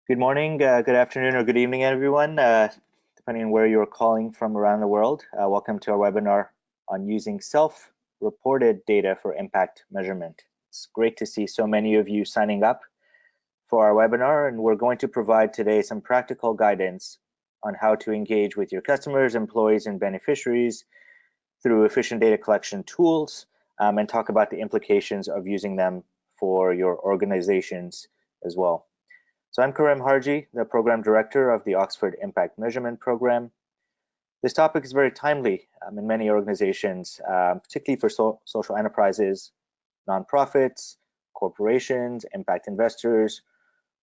Good morning, good afternoon, or good evening, everyone, depending on where you're calling from around the world. Welcome to our webinar on using self-reported data for impact measurement. It's great to see so many of you signing up for our webinar, and we're going to provide today some practical guidance on how to engage with your customers, employees, and beneficiaries through efficient data collection tools, and talk about the implications of using them for your organizations as well. So I'm Karim Harji, the Program Director of the Oxford Impact Measurement Program. This topic is very timely in many organizations, particularly for social enterprises, nonprofits, corporations, impact investors,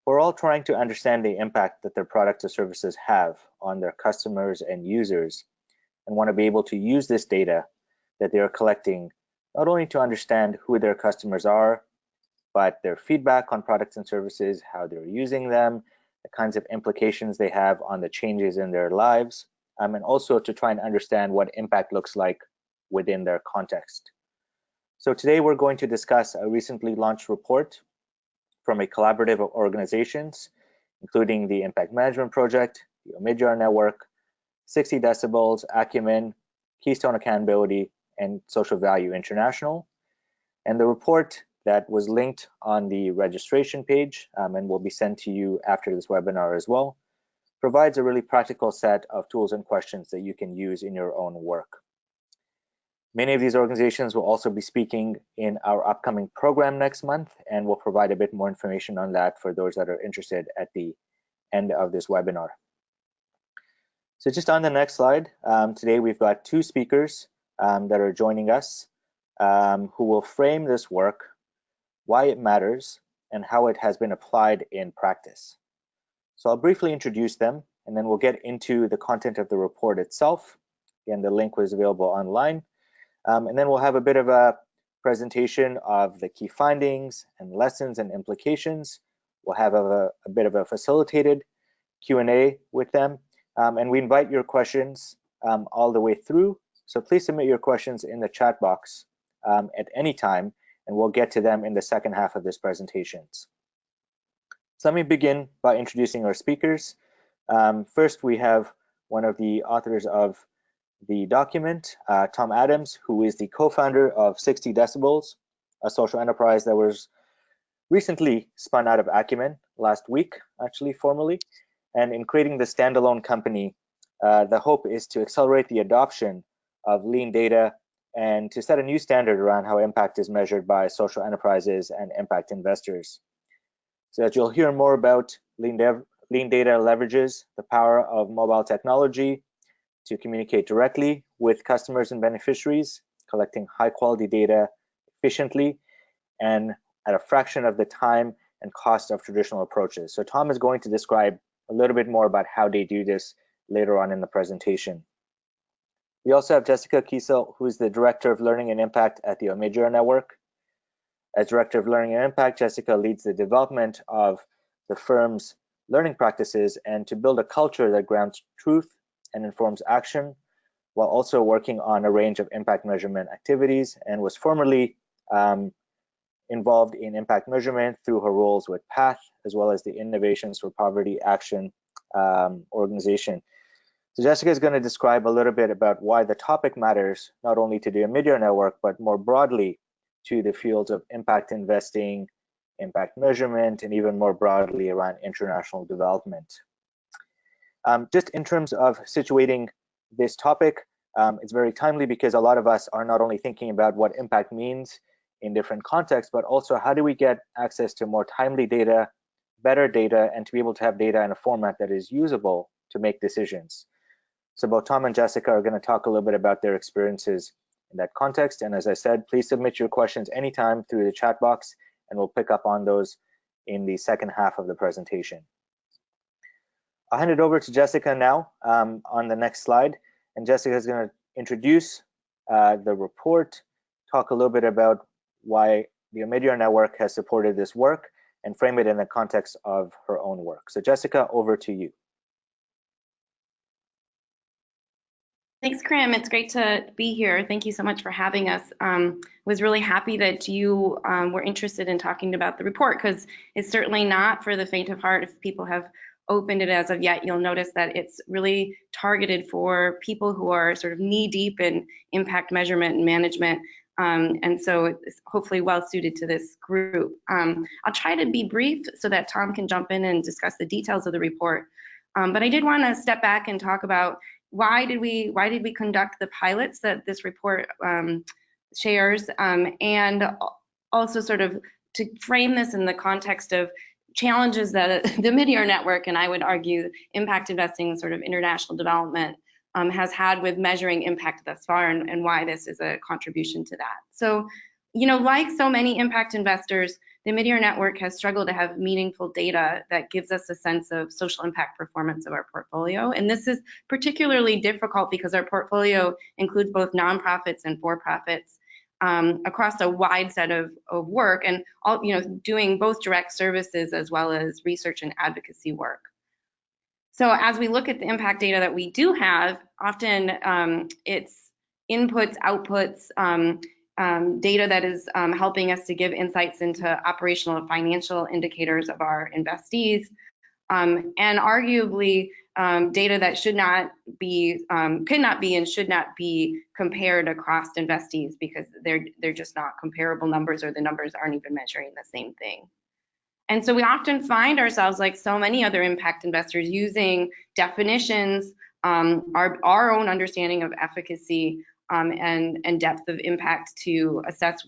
who are all trying to understand the impact that their products or services have on their customers and users, and want to be able to use this data that they are collecting not only to understand who their customers are, but their feedback on products and services, how they're using them, the kinds of implications they have on the changes in their lives, and also to try and understand what impact looks like within their context. So today we're going to discuss a recently launched report from a collaborative of organizations, including the Impact Management Project, the Omidyar Network, 60 Decibels, Acumen, Keystone Accountability, and Social Value International. And the report that was linked on the registration page and will be sent to you after this webinar as well, provides a really practical set of tools and questions that you can use in your own work. Many of these organizations will also be speaking in our upcoming program next month, and we'll provide a bit more information on that for those that are interested at the end of this webinar. So just on the next slide, today we've got two speakers that are joining us who will frame this work, why it matters, and how it has been applied in practice. So I'll briefly introduce them, and then we'll get into the content of the report itself. Again, the link was available online. And then we'll have a bit of a presentation of the key findings and lessons and implications. We'll have a bit of a facilitated Q&A with them. And we invite your questions all the way through. So please submit your questions in the chat box at any time, and we'll get to them in the second half of this presentation. So let me begin by introducing our speakers. First, we have one of the authors of the document, Tom Adams, who is the co-founder of 60 Decibels, a social enterprise that was recently spun out of Acumen last week, actually formally. And in creating the standalone company, the hope is to accelerate the adoption of lean data and to set a new standard around how impact is measured by social enterprises and impact investors. So as you'll hear more about, lean data leverages the power of mobile technology to communicate directly with customers and beneficiaries, collecting high quality data efficiently and at a fraction of the time and cost of traditional approaches. So Tom is going to describe a little bit more about how they do this later on in the presentation. We also have Jessica Kiessel, who is the Director of Learning and Impact at the Omidyar Network. As Director of Learning and Impact, Jessica leads the development of the firm's learning practices and to build a culture that grounds truth and informs action, while also working on a range of impact measurement activities, and was formerly involved in impact measurement through her roles with PATH, as well as the Innovations for Poverty Action organization. So Jessica is going to describe a little bit about why the topic matters, not only to the Omidyar Network, but more broadly to the fields of impact investing, impact measurement, and even more broadly around international development. Just in terms of situating this topic, it's very timely because a lot of us are not only thinking about what impact means in different contexts, but also how do we get access to more timely data, better data, and to be able to have data in a format that is usable to make decisions. So both Tom and Jessica are going to talk a little bit about their experiences in that context. And as I said, please submit your questions anytime through the chat box, and we'll pick up on those in the second half of the presentation. I'll hand it over to Jessica now on the next slide. And Jessica is going to introduce the report, talk a little bit about why the Omidyar Network has supported this work, and frame it in the context of her own work. So Jessica, over to you. Thanks, Karim. It's great to be here. Thank you so much for having us. Was really happy that you were interested in talking about the report because it's certainly not for the faint of heart. If people have opened it as of yet, you'll notice that it's really targeted for people who are sort of knee deep in impact measurement and management. And so it's hopefully well suited to this group. I'll try to be brief so that Tom can jump in and discuss the details of the report. But I did want to step back and talk about why did we conduct the pilots that this report shares, and also sort of to frame this in the context of challenges that the Omidyar network, and I would argue impact investing, sort of international development, has had with measuring impact thus far, and why this is a contribution to that. So, like so many impact investors, the Omidyar network has struggled to have meaningful data that gives us a sense of social impact performance of our portfolio. And this is particularly difficult because our portfolio includes both nonprofits and for-profits across a wide set of work, and all, doing both direct services as well as research and advocacy work. So as we look at the impact data that we do have, often it's inputs, outputs, data that is helping us to give insights into operational and financial indicators of our investees, and arguably data that should not be, could not be, and should not be compared across investees because they're just not comparable numbers, or the numbers aren't even measuring the same thing. And so we often find ourselves, like so many other impact investors, using definitions, our own understanding of efficacy, and depth of impact to assess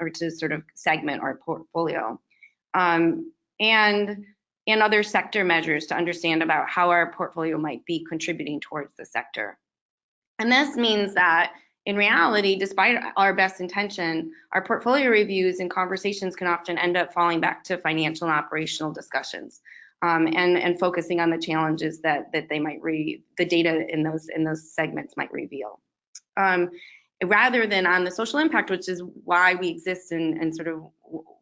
or to sort of segment our portfolio, and other sector measures to understand about how our portfolio might be contributing towards the sector. And this means that in reality, despite our best intention, our portfolio reviews and conversations can often end up falling back to financial and operational discussions, and focusing on the challenges that they might the data in those segments might reveal. Rather than on the social impact, which is why we exist and sort of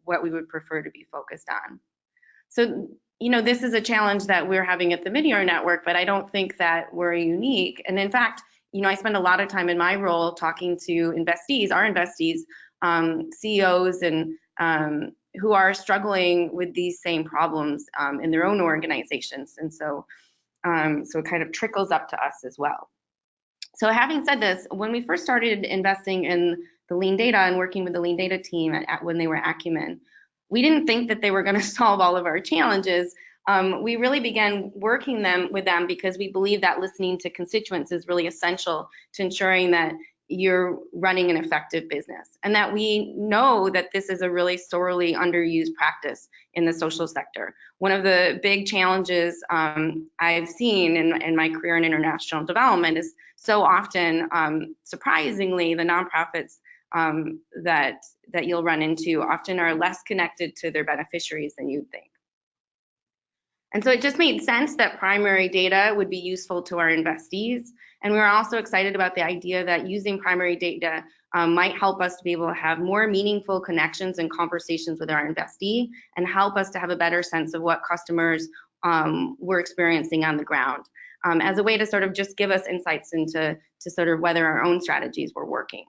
what we would prefer to be focused on. So, this is a challenge that we're having at the Omidyar network, but I don't think that we're unique. And in fact, I spend a lot of time in my role talking to investees, our investees, CEOs, and who are struggling with these same problems in their own organizations. And so it kind of trickles up to us as well. So having said this, when we first started investing in the lean data and working with the lean data team when they were Acumen, we didn't think that they were going to solve all of our challenges. We really began working with them because we believe that listening to constituents is really essential to ensuring that you're running an effective business, and that we know that this is a really sorely underused practice in the social sector. One of the big challenges I've seen in my career in international development is so often, surprisingly, the nonprofits that you'll run into often are less connected to their beneficiaries than you'd think. And so it just made sense that primary data would be useful to our investees. And we were also excited about the idea that using primary data might help us to be able to have more meaningful connections and conversations with our investee, and help us to have a better sense of what customers were experiencing on the ground, as a way to sort of just give us insights into sort of whether our own strategies were working.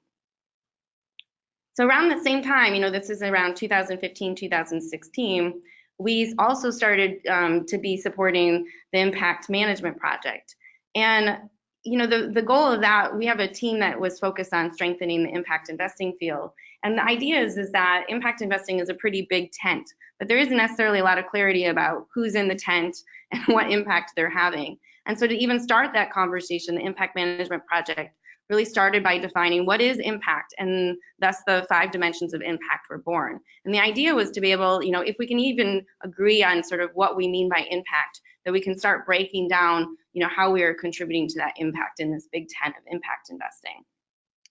So around the same time, this is around 2015, 2016, we also started to be supporting the Impact Management Project. And the goal of that, we have a team that was focused on strengthening the impact investing field. And the idea is that impact investing is a pretty big tent, but there isn't necessarily a lot of clarity about who's in the tent and what impact they're having. And so to even start that conversation, the Impact Management Project really started by defining what is impact, and thus the 5 dimensions of impact were born. And the idea was to be able, if we can even agree on sort of what we mean by impact, that we can start breaking down, how we are contributing to that impact in this big tent of impact investing.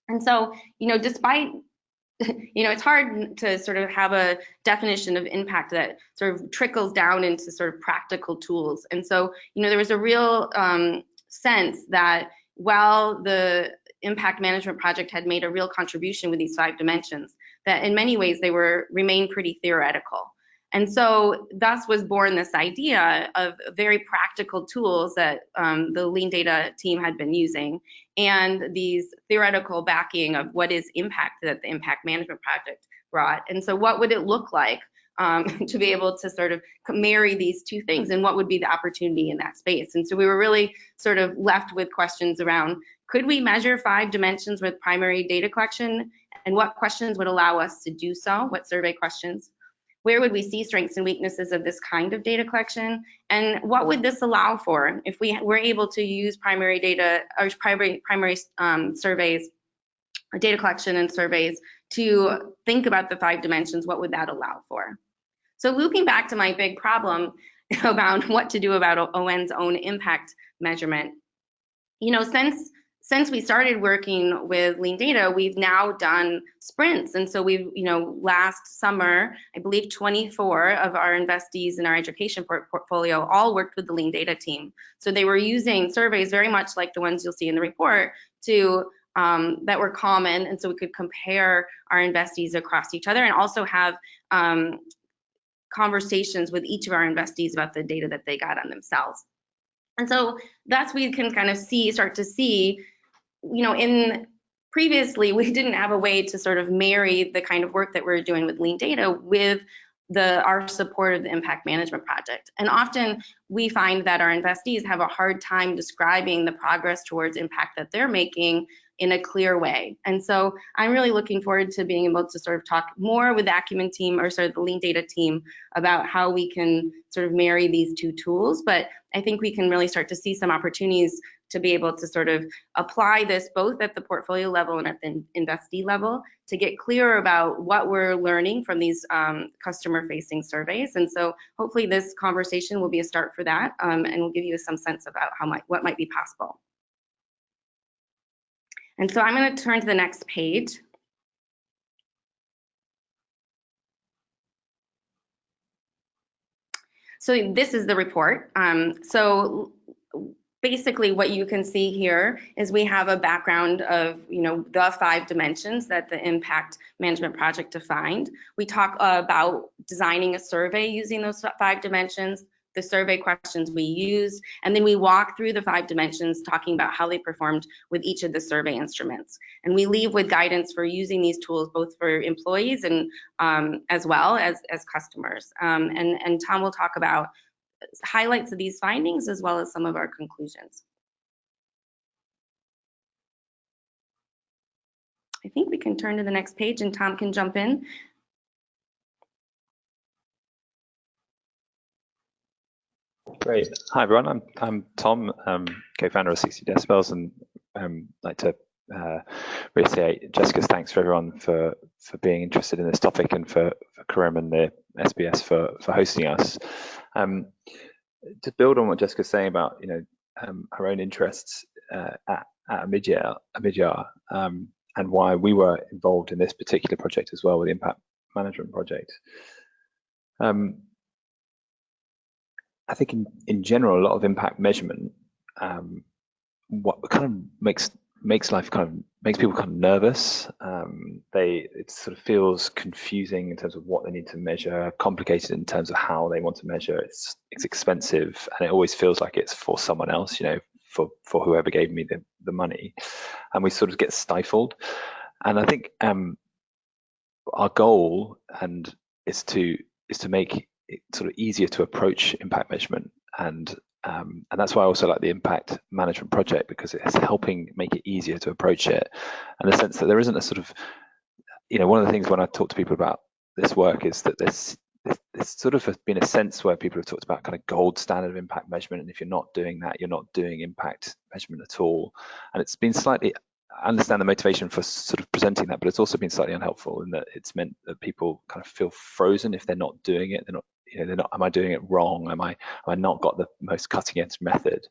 And so, despite, it's hard to sort of have a definition of impact that sort of trickles down into sort of practical tools. And so, there was a real sense that while the Impact Management Project had made a real contribution with these 5 dimensions, that in many ways they remained pretty theoretical. And so thus was born this idea of very practical tools that the Lean Data team had been using, and these theoretical backing of what is impact that the impact management project brought. And so what would it look like to be able to sort of marry these two things, and what would be the opportunity in that space? And so we were really sort of left with questions around, could we measure 5 dimensions with primary data collection, and what questions would allow us to do so? What survey questions? Where would we see strengths and weaknesses of this kind of data collection? And what would this allow for if we were able to use primary data or primary surveys, or data collection and surveys, to think about the 5 dimensions? What would that allow for? So looping back to my big problem about what to do about ON's own impact measurement, you know, since we started working with Lean Data, we've now done sprints. And so we've, you know, last summer, I believe 24 of our investees in our education portfolio all worked with the Lean Data team. So they were using surveys very much like the ones you'll see in the report to that were common, and so we could compare our investees across each other, and also have conversations with each of our investees about the data that they got on themselves. And so that's we can kind of start to see, you know, previously we didn't have a way to sort of marry the kind of work that we're doing with Lean Data with our support of the impact management project. And often we find that our investees have a hard time describing the progress towards impact that they're making in a clear way. And so I'm really looking forward to being able to sort of talk more with the Acumen team, or sort of the Lean Data team, about how we can sort of marry these two tools. But I think we can really start to see some opportunities to be able to sort of apply this both at the portfolio level and at the investee level, to get clear about what we're learning from these customer-facing surveys. And so hopefully this conversation will be a start for that, and will give you some sense about what might be possible. And so I'm going to turn to the next page. So this is the report. So basically what you can see here is we have a background of, you know, the 5 dimensions that the impact management project defined. We talk about designing a survey using those 5 dimensions, the survey questions we used, and then we walk through the 5 dimensions talking about how they performed with each of the survey instruments. And we leave with guidance for using these tools both for employees and as well as customers. And Tom will talk about highlights of these findings as well as some of our conclusions. I think we can turn to the next page and Tom can jump in. Great. Hi everyone, I'm Tom, co-founder of 60 Decibels, and I'd like to reiterate Jessica's thanks for everyone for being interested in this topic, and for Karim and the SBS for hosting us. To build on what Jessica's saying about, you know, her own interests at Omidyar, and why we were involved in this particular project as well, with the impact management project. I think in general, a lot of impact measurement, what kind of makes people kind of nervous. It sort of feels confusing in terms of what they need to measure, complicated in terms of how they want to measure. It's expensive, and it always feels like it's for someone else, you know, for whoever gave me the money, and we sort of get stifled. And I think our goal is to make it sort of easier to approach impact measurement, and that's why I also like the impact management project, because it's helping make it easier to approach it, in the sense that there isn't a sort of, you know, one of the things when I talk to people about this work is that there's sort of has been a sense where people have talked about kind of gold standard of impact measurement, and if you're not doing that, you're not doing impact measurement at all. And it's been slightly, I understand the motivation for sort of presenting that, but it's also been slightly unhelpful in that it's meant that people kind of feel frozen if they're not doing it. They're not, am I doing it wrong? Have I not got the most cutting edge method?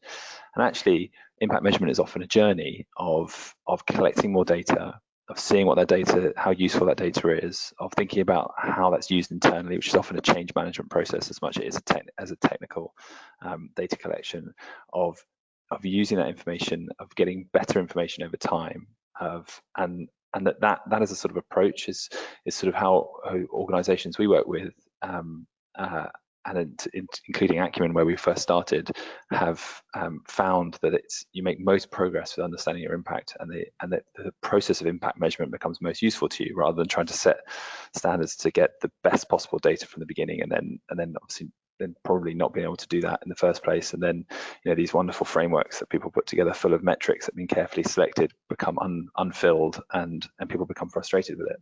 And actually, impact measurement is often a journey of collecting more data, of seeing what that data, how useful that data is, of thinking about how that's used internally, which is often a change management process as much as a technical data collection, of using that information, of getting better information over time, and that as a sort of approach is sort of how organizations we work with including Acumen, where we first started, have found that you make most progress with understanding your impact, and the process of impact measurement becomes most useful to you, rather than trying to set standards to get the best possible data from the beginning, and then obviously then probably not being able to do that in the first place. And then these wonderful frameworks that people put together full of metrics that have been carefully selected become unfilled, and people become frustrated with it.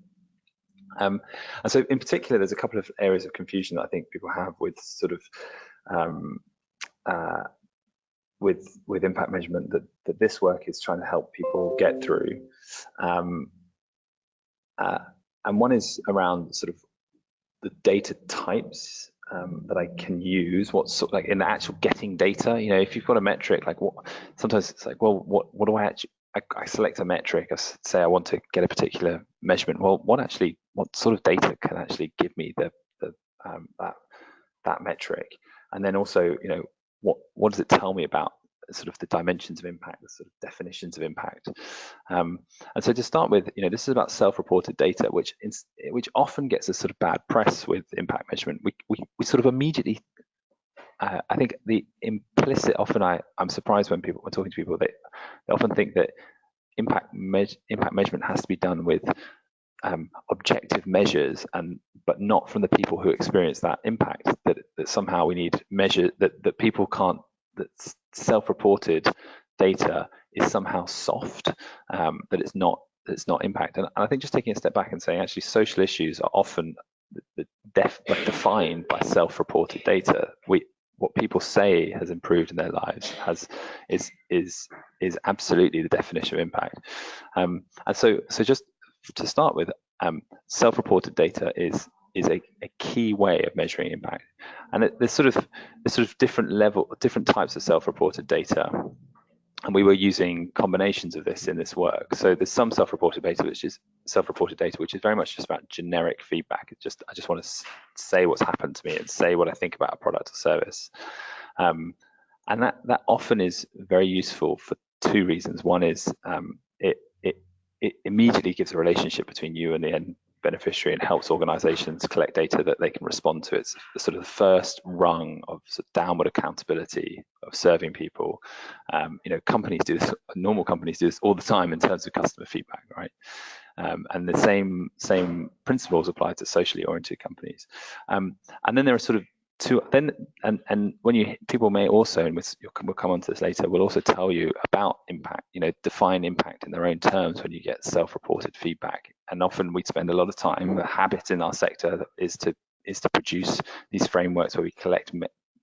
And so in particular, there's a couple of areas of confusion that I think people have with sort of with impact measurement that this work is trying to help people get through. And one is around sort of the data types that I can use. What's sort of like in the actual getting data. If you've got a metric, like sometimes it's like, well, what do I actually? I select a metric. I say I want to get a particular measurement. Well, what sort of data can actually give me that metric? And then also, what does it tell me about sort of the dimensions of impact, the sort of definitions of impact? And so to start with, this is about self-reported data, which often gets a sort of bad press with impact measurement. We sort of immediately, I think the implicit, often I'm surprised when we're talking to people, they often think that impact measurement has to be done with objective measures, but not from the people who experience that impact, that somehow we need measure that people can't, that self-reported data is somehow soft, that it's not impact. And I think just taking a step back and saying actually social issues are often defined by self-reported data. What people say has improved in their lives is absolutely the definition of impact. And so just to start with, self-reported data is a key way of measuring impact. And there's sort of different types of self-reported data. And we were using combinations of this in this work. So there's some self-reported data which is very much just about generic feedback. I just want to say what's happened to me and say what I think about a product or service. And that often is very useful for two reasons. One is it immediately gives a relationship between you and the end beneficiary and helps organizations collect data that they can respond to. It's sort of the first rung of sort of downward accountability of serving people. Companies do this, normal companies do this all the time in terms of customer feedback, right? And the same principles apply to socially oriented companies. And then there are sort of people may also, and we'll come on to this later, will also tell you about impact, define impact in their own terms when you get self-reported feedback. And often we spend a lot of time, a habit in our sector is to produce these frameworks where we collect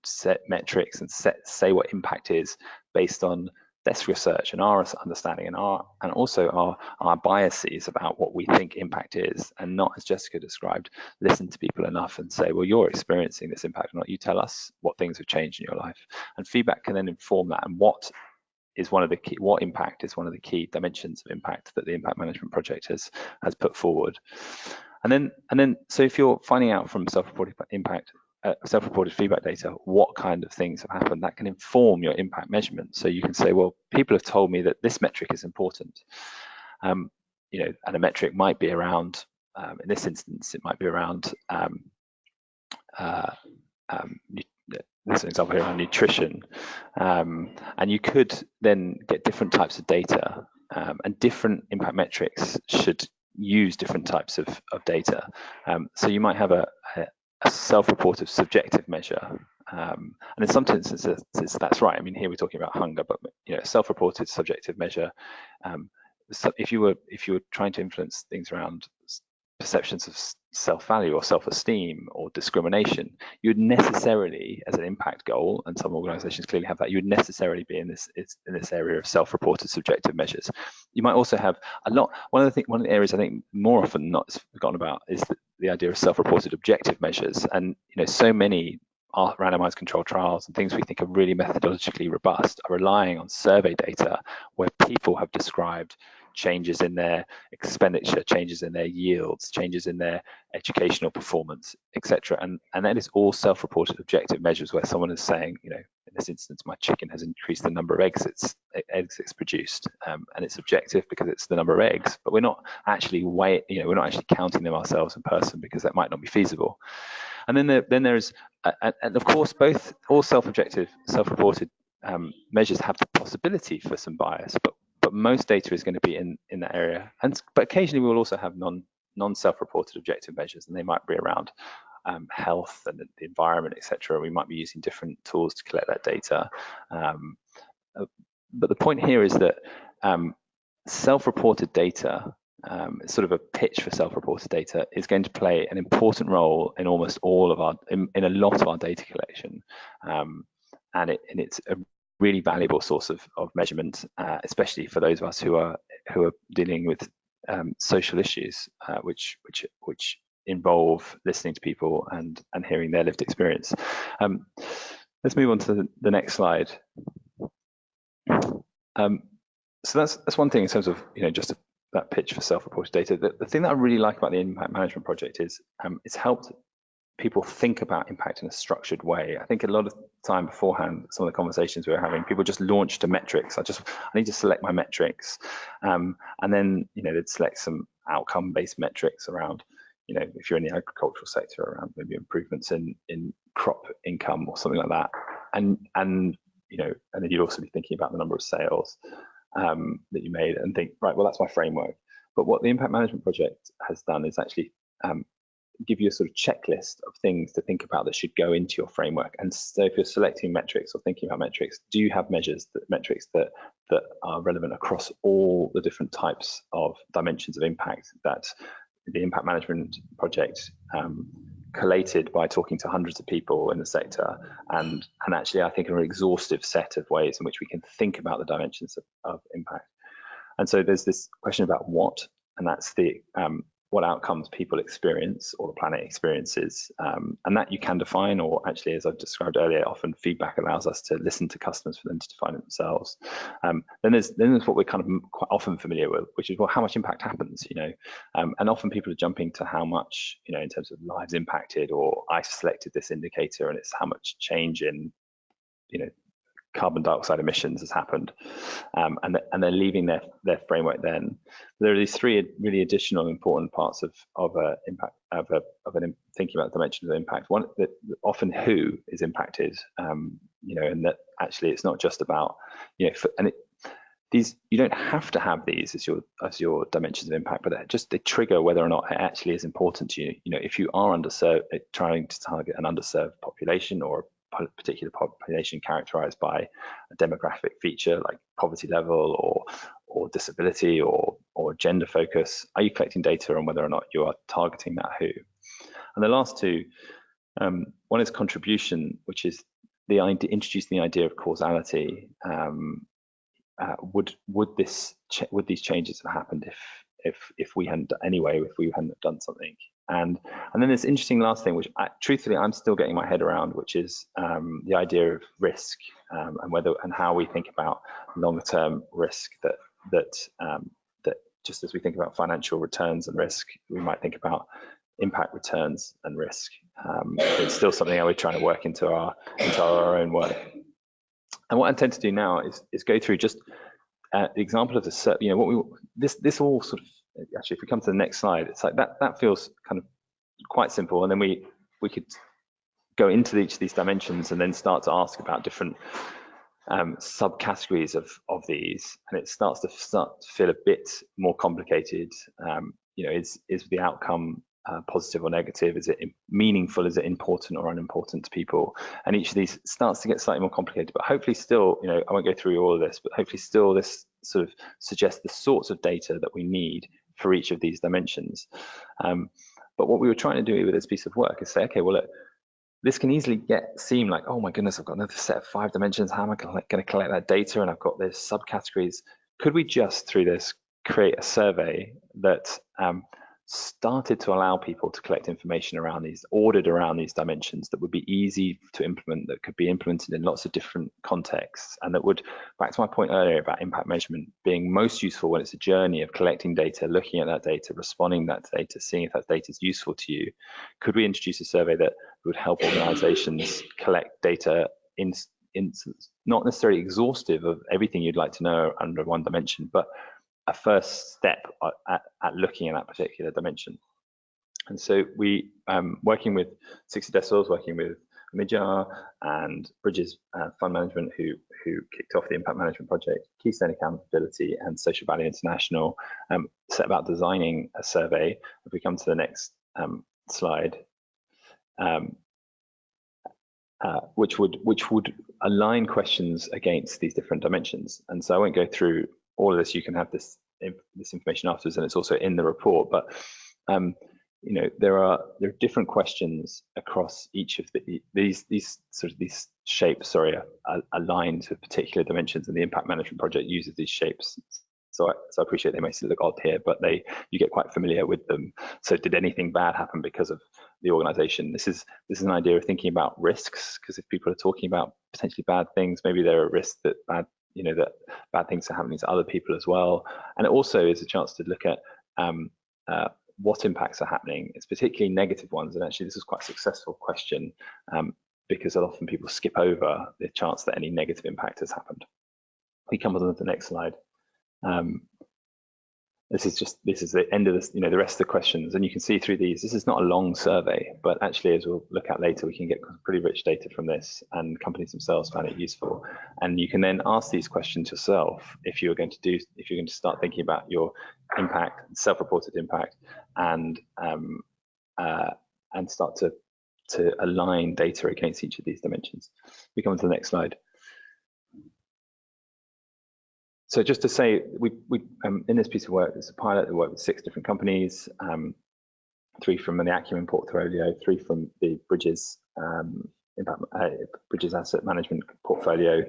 set metrics and say what impact is based on desk research and our understanding and also our biases about what we think impact is, and not, as Jessica described, listen to people enough and say, well, you're experiencing this impact or not, you tell us what things have changed in your life. And feedback can then inform that, and what impact is one of the key dimensions of impact that the impact management project has put forward. And then so if you're finding out from self-reported feedback data what kind of things have happened, that can inform your impact measurement. So you can say, well, people have told me that this metric is important, and a metric might be around, in this instance, it might be around this is an example here around nutrition, and you could then get different types of data, and different impact metrics should use different types of data. So you might have a self-reported subjective measure, and in some instances that's right. I mean, here we're talking about hunger, but self-reported subjective measure. So if you were trying to influence things around perceptions of self-value or self-esteem or discrimination, you would necessarily, as an impact goal, and some organizations clearly have that, you would necessarily be in this area of self-reported subjective measures. You might also have one of the areas I think more often not forgotten about is the idea of self-reported objective measures. And so many randomized controlled trials and things we think are really methodologically robust are relying on survey data where people have described changes in their expenditure, changes in their yields, changes in their educational performance, etc. And that is all self-reported objective measures where someone is saying, in this instance, my chicken has increased the number of eggs it's produced, and it's objective because it's the number of eggs. But we're not actually we're not actually counting them ourselves in person because that might not be feasible. then there's, and of course, all self-reported measures have the possibility for some bias, but most data is going to be in that area. But occasionally we will also have non-self-reported objective measures, and they might be around health and the environment, etc. We might be using different tools to collect that data. But the point here is that self-reported data, sort of a pitch for self-reported data, is going to play an important role in almost all of in a lot of our data collection, and it's a really valuable source of measurement, especially for those of us who are dealing with social issues, which involve listening to people and hearing their lived experience. Let's move on to the next slide. So that's one thing in terms of just that pitch for self-reported data. The thing that I really like about the impact management project is it's helped people think about impact in a structured way. I think a lot of time beforehand, some of the conversations we were having, people just launched to metrics. I need to select my metrics, and then they'd select some outcome-based metrics around, if you're in the agricultural sector, around maybe improvements in crop income or something like that, and then you'd also be thinking about the number of sales that you made, and think, right, well, that's my framework. But what the impact management project has done is actually give you a sort of checklist of things to think about that should go into your framework. And so if you're selecting metrics or thinking about metrics, do you have metrics that are relevant across all the different types of dimensions of impact that the impact management project collated by talking to hundreds of people in the sector, and actually I think an exhaustive set of ways in which we can think about the dimensions of impact. And so there's this question about what, and that's the what outcomes people experience or the planet experiences, and that you can define, or actually, as I've described earlier, often feedback allows us to listen to customers for them to define it themselves. Then there's what we're kind of quite often familiar with, which is, well, how much impact happens, and often people are jumping to how much, in terms of lives impacted, or I selected this indicator and it's how much change in, carbon dioxide emissions has happened, and they're leaving their framework. Then there are these three really additional important parts of impact, thinking about the dimensions of impact. One, that often who is impacted, and that actually it's not just about, these, you don't have to have these as your dimensions of impact, but they trigger whether or not it actually is important to you. If you are underserved, trying to target an underserved population, or a particular population characterized by a demographic feature like poverty level or disability or gender focus, are you collecting data on whether or not you are targeting that who? And the last two, one is contribution, which is introducing the idea of causality. Would these changes have happened if we hadn't done something? And then this interesting last thing, which truthfully I'm still getting my head around, which is the idea of risk, and how we think about longer term risk. That just as we think about financial returns and risk, we might think about impact returns and risk. It's still something that we're trying to work into our own work. And what I intend to do now is go through just the example of this all sort of, actually, if we come to the next slide, it's like that feels kind of quite simple, and then we could go into each of these dimensions and then start to ask about different subcategories of these, and it starts to feel a bit more complicated. Is the outcome positive or negative? Is it meaningful? Is it important or unimportant to people? And each of these starts to get slightly more complicated, but hopefully still, I won't go through all of this, but hopefully still this sort of suggests the sorts of data that we need for each of these dimensions. But what we were trying to do with this piece of work is say, okay, well, look, this can easily seem like, oh my goodness, I've got another set of 5 dimensions. How am I going to collect that data? And I've got these subcategories. Could we just, through this, create a survey that started to allow people to collect information around these, ordered around these dimensions, that would be easy to implement, that could be implemented in lots of different contexts, and that would, back to my point earlier about impact measurement being most useful when it's a journey of collecting data, looking at that data, responding to that data, seeing if that data is useful to you. Could we introduce a survey that would help organizations collect data in not necessarily exhaustive of everything you'd like to know under one dimension, but a first step at looking at that particular dimension? And so we, working with 60 Decibels, working with Omidyar and Bridges Fund Management, who kicked off the impact management project, Kiessel Accountability and Social Value International, set about designing a survey. If we come to the next slide, which would align questions against these different dimensions. And so I won't go through all of this. You can have this information afterwards, and it's also in the report. But you know, there are different questions across each of these shapes. Sorry, are aligned to particular dimensions, and the impact management project uses these shapes. So I appreciate they may look odd here, but you get quite familiar with them. So did anything bad happen because of the organization? This is an idea of thinking about risks, because if people are talking about potentially bad things, maybe there are risks that bad things are happening to other people as well. And it also is a chance to look at what impacts are happening. It's particularly negative ones, and actually this is quite a successful question because often people skip over the chance that any negative impact has happened. We come on to the next slide. This is the end of this, the rest of the questions, and you can see through these. This is not a long survey, but actually, as we'll look at later, we can get pretty rich data from this, and companies themselves found it useful. And you can then ask these questions yourself if you're going to start thinking about your impact, self-reported impact, and start to align data against each of these dimensions. We come on to the next slide. So just to say, we in this piece of work, it's a pilot that worked with 6 different companies, 3 from the Acumen portfolio, 3 from the Bridges Bridges Asset Management portfolio.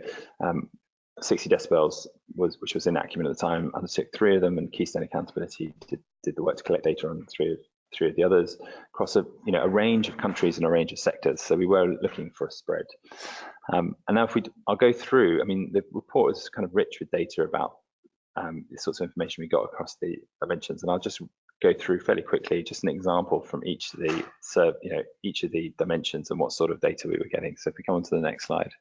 60 Decibels, which was in Acumen at the time, undertook 3 of them, and Keystone Accountability did the work to collect data on 3 of the others across a range of countries and a range of sectors. So we were looking for a spread. And now I'll go through. I mean, the report is kind of rich with data about the sorts of information we got across the dimensions, and I'll just go through fairly quickly just an example from each of the dimensions and what sort of data we were getting. So if we come on to the next slide.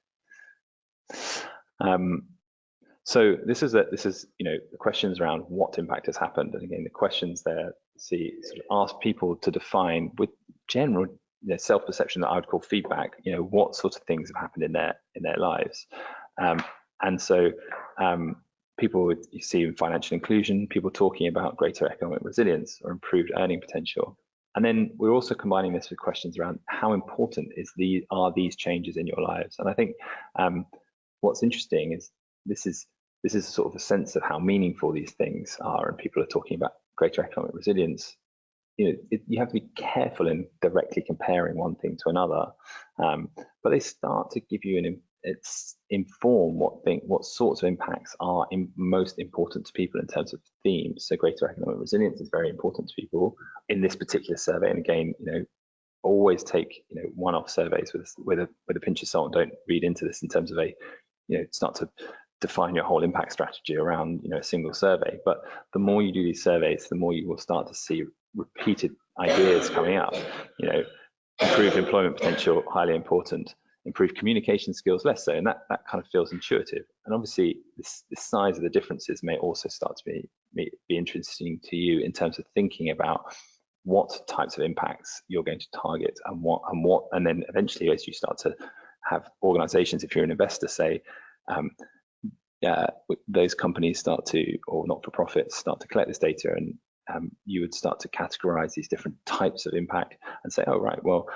So this is the questions around what impact has happened, and again the questions there sort of ask people to define with general self-perception that I would call feedback. What sorts of things have happened in their lives, and so people you see in financial inclusion, people talking about greater economic resilience or improved earning potential, and then we're also combining this with questions around how important are these changes in your lives. And I think what's interesting is this is sort of a sense of how meaningful these things are, and people are talking about greater economic resilience. You have to be careful in directly comparing one thing to another, but they start to give you inform what sorts of impacts are most important to people in terms of themes. So greater economic resilience is very important to people in this particular survey. And again, always take one-off surveys with a pinch of salt. Don't read into this in terms of start to define your whole impact strategy around a single survey. But the more you do these surveys, the more you will start to see repeated ideas coming up. Improved employment potential, highly important. Improved communication skills, less so. And that kind of feels intuitive. And obviously the size of the differences may also start to be interesting to you in terms of thinking about what types of impacts you're going to target, and then eventually, as you start to have organizations, if you're an investor, say those companies or not-for-profits start to collect this data, and you would start to categorize these different types of impact and say, oh right, well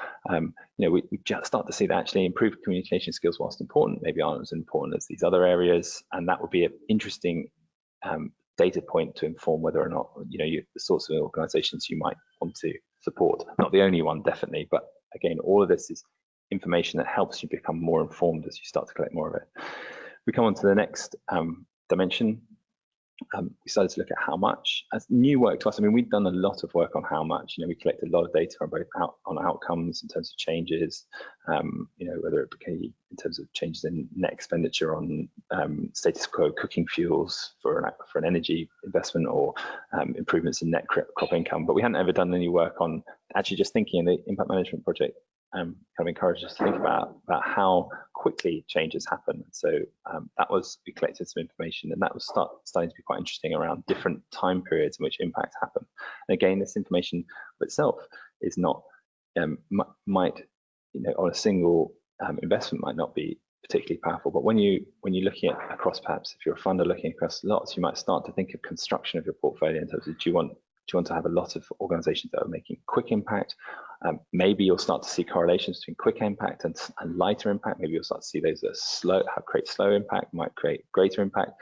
we just start to see that actually improved communication skills, whilst important, maybe aren't as important as these other areas. And that would be an interesting data point to inform whether or not the sorts of organizations you might want to support. Not the only one, definitely, but again, all of this is information that helps you become more informed as you start to collect more of it. We come on to the next dimension. We started to look at how much. As new work to us, I mean, we've done a lot of work on how much. We collected a lot of data on both on outcomes in terms of changes, whether it became in terms of changes in net expenditure on status quo cooking fuels for an energy investment, or improvements in net crop income. But we hadn't ever done any work on actually just thinking in the impact management project. Kind of encouraged us to think about how quickly changes happen. So we collected some information, and that was starting to be quite interesting around different time periods in which impacts happen. And again, this information itself is not might, you know, on a single investment might not be particularly powerful. But when you're looking at across, perhaps if you're a funder looking across lots, you might start to think of construction of your portfolio in terms of do you want to have a lot of organizations that are making quick impact? Maybe you'll start to see correlations between quick impact and lighter impact. Maybe you'll start to see those that create slow impact, might create greater impact.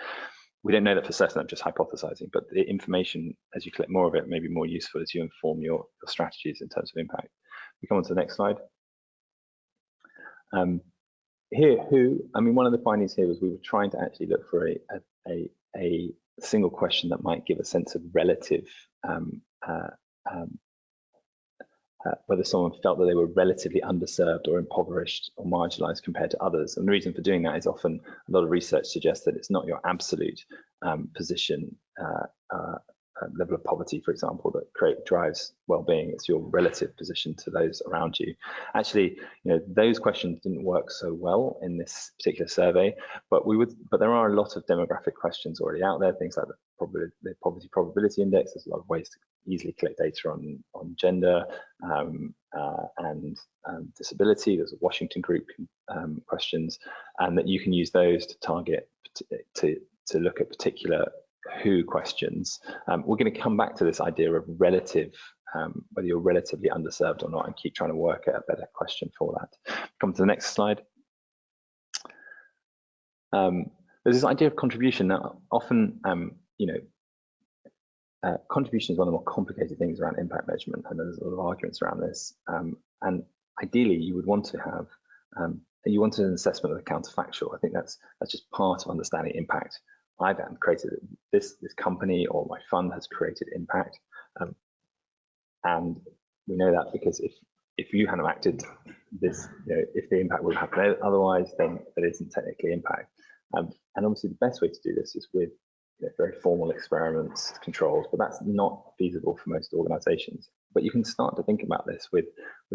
We don't know that for certain, I'm just hypothesizing, but the information, as you collect more of it, may be more useful as you inform your strategies in terms of impact. We come on to the next slide. Here, one of the findings here was we were trying to actually look for a single question that might give a sense of relative, whether someone felt that they were relatively underserved or impoverished or marginalized compared to others. And the reason for doing that is often a lot of research suggests that it's not your absolute position, level of poverty, for example, that drives well-being. It's your relative position to those around you. Actually, you know, those questions didn't work so well in this particular survey, but there are a lot of demographic questions already out there, things like the poverty probability index. There's a lot of ways to easily collect data on gender and disability. There's a Washington group questions, and that you can use those to target to look at particular who questions. We're going to come back to this idea of relative, whether you're relatively underserved or not, and keep trying to work at a better question for that. Come to the next slide. There's this idea of contribution. Now, often, contribution is one of the more complicated things around impact measurement, and there's a lot of arguments around this. And ideally, you would want to have you want an assessment of the counterfactual. I think that's just part of understanding impact. I've created this company, or my fund has created impact, and we know that because if you hadn't acted this, if the impact would happen otherwise, then that isn't technically impact. And obviously, the best way to do this is with very formal experiments, controls, but that's not feasible for most organizations. But you can start to think about this with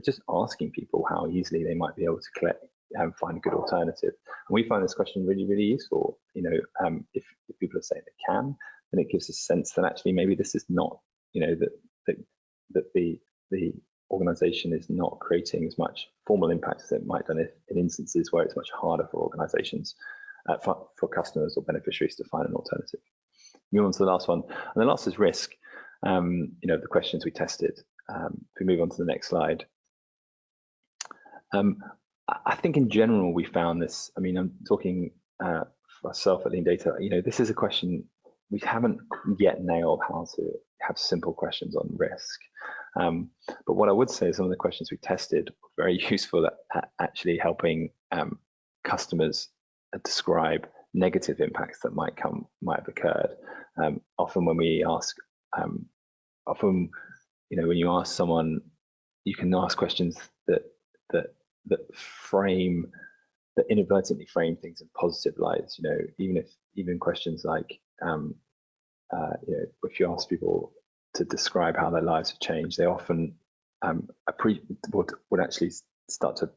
just asking people how easily they might be able to collect and find a good alternative. And we find this question really, really useful. If people are saying they can, then it gives us a sense that actually maybe this is not, that the organization is not creating as much formal impact as it might have done in instances where it's much harder for organizations, for customers or beneficiaries to find an alternative. Move on to the last one, and the last is risk. The questions we tested. If we move on to the next slide. I think in general we found this. I'm talking for myself at Lean Data. This is a question we haven't yet nailed how to have simple questions on risk. But what I would say is some of the questions we tested were very useful at actually helping customers describe negative impacts that might have occurred. Often when we ask, when you ask someone, you can ask questions that inadvertently frame things in positive lights. Even questions like, if you ask people to describe how their lives have changed, they often would actually start to,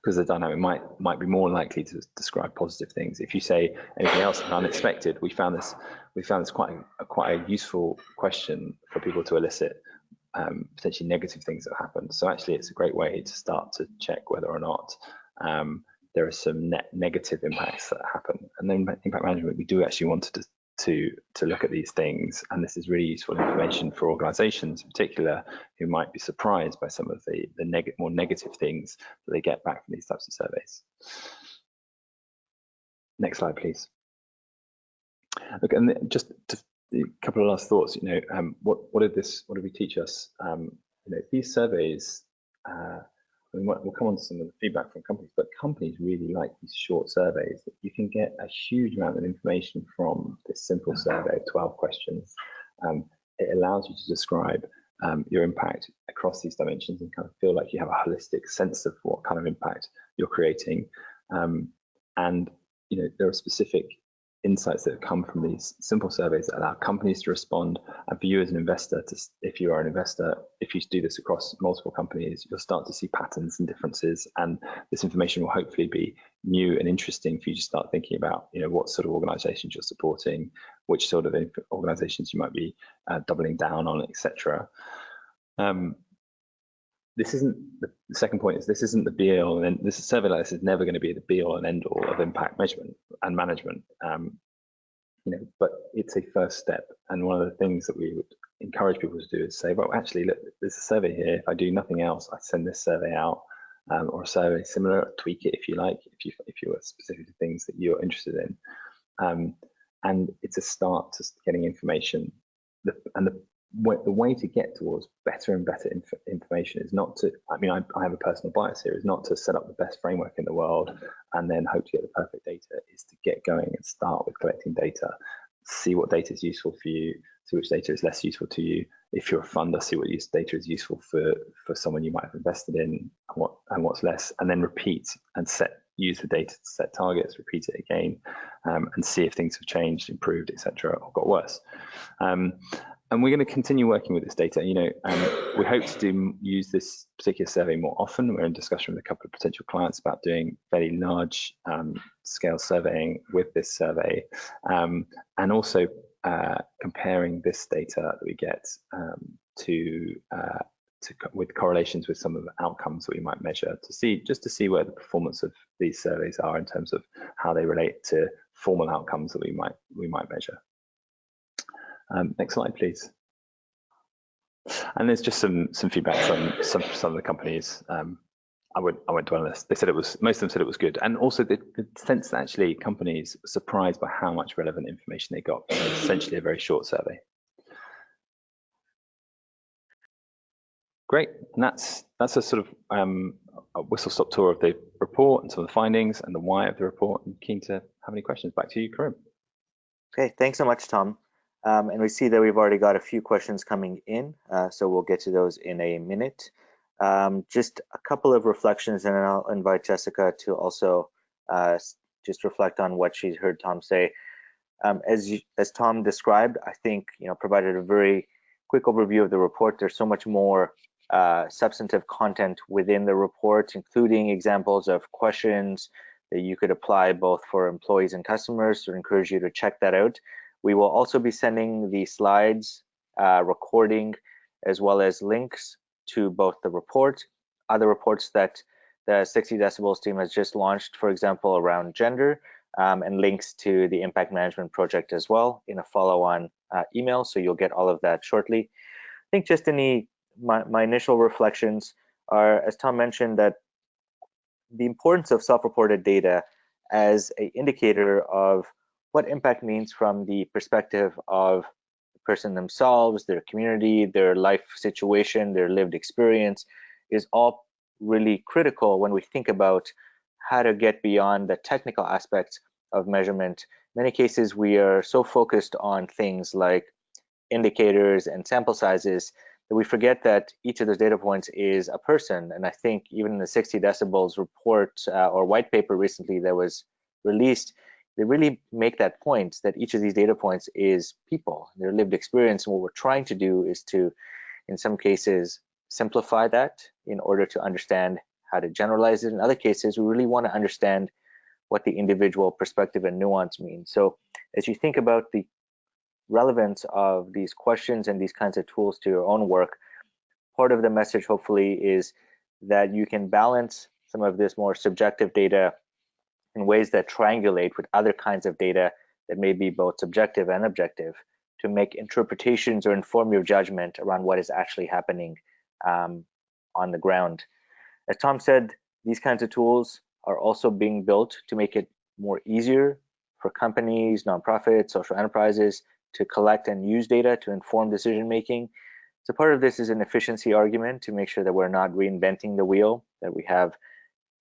because the dynamic might be more likely to describe positive things. If you say anything else unexpected, we found this quite a useful question for people to elicit potentially negative things that happen. So actually, it's a great way to start to check whether or not there are some negative impacts that happen. And then impact management, we do actually want to look at these things, and this is really useful information for organizations in particular who might be surprised by some of the more negative things that they get back from these types of surveys. Next slide, please. Look, and just a couple of last thoughts. What did we teach us? These surveys, we'll come on to some of the feedback from companies, but companies really like these short surveys. You can get a huge amount of information from this simple survey of 12 questions. It allows you to describe your impact across these dimensions and kind of feel like you have a holistic sense of what kind of impact you're creating. And there are specific insights that have come from these simple surveys that allow companies to respond. And for you as an investor, if you are an investor, if you do this across multiple companies, you'll start to see patterns and differences. And this information will hopefully be new and interesting for you to start thinking about, what sort of organizations you're supporting, which sort of organizations you might be doubling down on, etc. this isn't the second point is this isn't the be all, and this survey like this is never going to be the be all and end all of impact measurement and management. But it's a first step, and one of the things that we would encourage people to do is say, well, actually, look, there's a survey here. If I do nothing else, I send this survey out, or a survey similar, tweak it if you like, if you are specific to things that you're interested in, and it's a start to getting information. The way to get towards better and better information is not to, I have a personal bias here, is not to set up the best framework in the world and then hope to get the perfect data, is to get going and start with collecting data, see what data is useful for you, see which data is less useful to you. If you're a funder, see what data is useful for someone you might have invested in and what's less, and then repeat and use the data to set targets, repeat it again, and see if things have changed, improved, etc., or got worse. And we're going to continue working with this data. We hope to use this particular survey more often. We're in discussion with a couple of potential clients about doing very large scale surveying with this survey, and also comparing this data that we get with correlations with some of the outcomes that we might measure to see where the performance of these surveys are in terms of how they relate to formal outcomes that we might measure. Next slide, please. And there's just some feedback from some of the companies. I won't dwell on this. They said most of them said it was good, and also the sense that actually companies were surprised by how much relevant information they got. It's essentially a very short survey. Great, and that's a sort of a whistle-stop tour of the report and some of the findings and the why of the report. I'm keen to have any questions. Back to you, Karim. Okay, thanks so much, Tom. And we see that we've already got a few questions coming in, so we'll get to those in a minute. Just a couple of reflections, and then I'll invite Jessica to also just reflect on what she's heard Tom say. As Tom described, I think provided a very quick overview of the report. There's so much more substantive content within the report, including examples of questions that you could apply both for employees and customers. So I encourage you to check that out. We will also be sending the slides, recording, as well as links to both the report, other reports that the 60 Decibels team has just launched, for example, around gender, and links to the impact management project as well in a follow-on email. So you'll get all of that shortly. I think just my initial reflections are, as Tom mentioned, that the importance of self-reported data as an indicator of what impact means from the perspective of the person themselves, their community, their life situation, their lived experience, is all really critical when we think about how to get beyond the technical aspects of measurement. In many cases, we are so focused on things like indicators and sample sizes that we forget that each of those data points is a person. And I think even in the 60 Decibels report or white paper recently that was released, they really make that point that each of these data points is people, their lived experience. And what we're trying to do is to, in some cases, simplify that in order to understand how to generalize it. In other cases, we really want to understand what the individual perspective and nuance means. So as you think about the relevance of these questions and these kinds of tools to your own work, part of the message hopefully is that you can balance some of this more subjective data in ways that triangulate with other kinds of data that may be both subjective and objective to make interpretations or inform your judgment around what is actually happening on the ground. As Tom said, these kinds of tools are also being built to make it more easier for companies, nonprofits, social enterprises to collect and use data to inform decision making. So part of this is an efficiency argument to make sure that we're not reinventing the wheel, that we have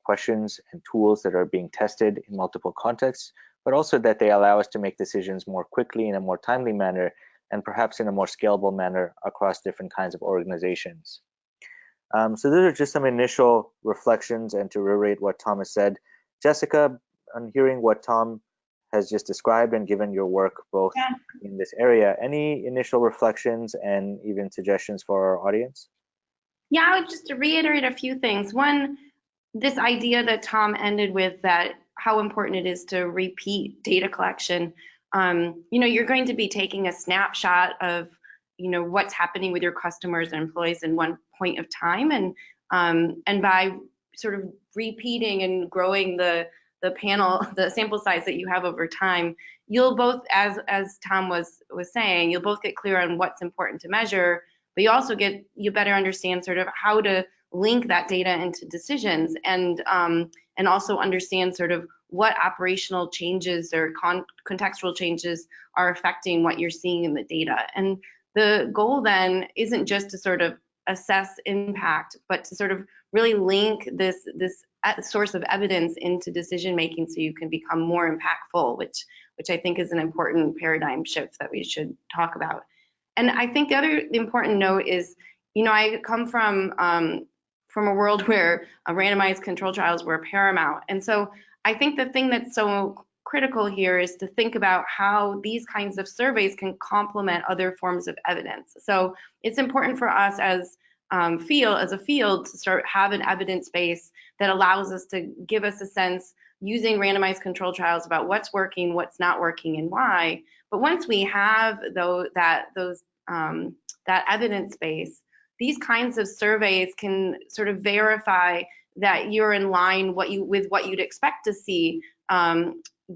questions and tools that are being tested in multiple contexts, but also that they allow us to make decisions more quickly in a more timely manner and perhaps in a more scalable manner across different kinds of organizations. So those are just some initial reflections, and to reiterate what Tom has said. Jessica, on hearing what Tom has just described and given your work both in this area, any initial reflections and even suggestions for our audience? Yeah, I would just reiterate a few things. One, this idea that Tom ended with, that how important it is to repeat data collection. You're going to be taking a snapshot of what's happening with your customers and employees in one point of time, and And by sort of repeating and growing the panel, the sample size that you have over time, you'll both, as Tom was saying, you'll both get clear on what's important to measure, but you better understand sort of how to link that data into decisions, and also understand sort of what operational changes or contextual changes are affecting what you're seeing in the data. And the goal then isn't just to sort of assess impact, but to sort of really link this source of evidence into decision making, so you can become more impactful, which I think is an important paradigm shift that we should talk about. And I think the other important note is, I come from a world where randomized control trials were paramount, and so I think the thing that's so critical here is to think about how these kinds of surveys can complement other forms of evidence. So it's important for us as a field to have an evidence base that allows us to give us a sense using randomized control trials about what's working, what's not working, and why. But once we have that evidence base, these kinds of surveys can sort of verify that you're in line with what you'd expect to see,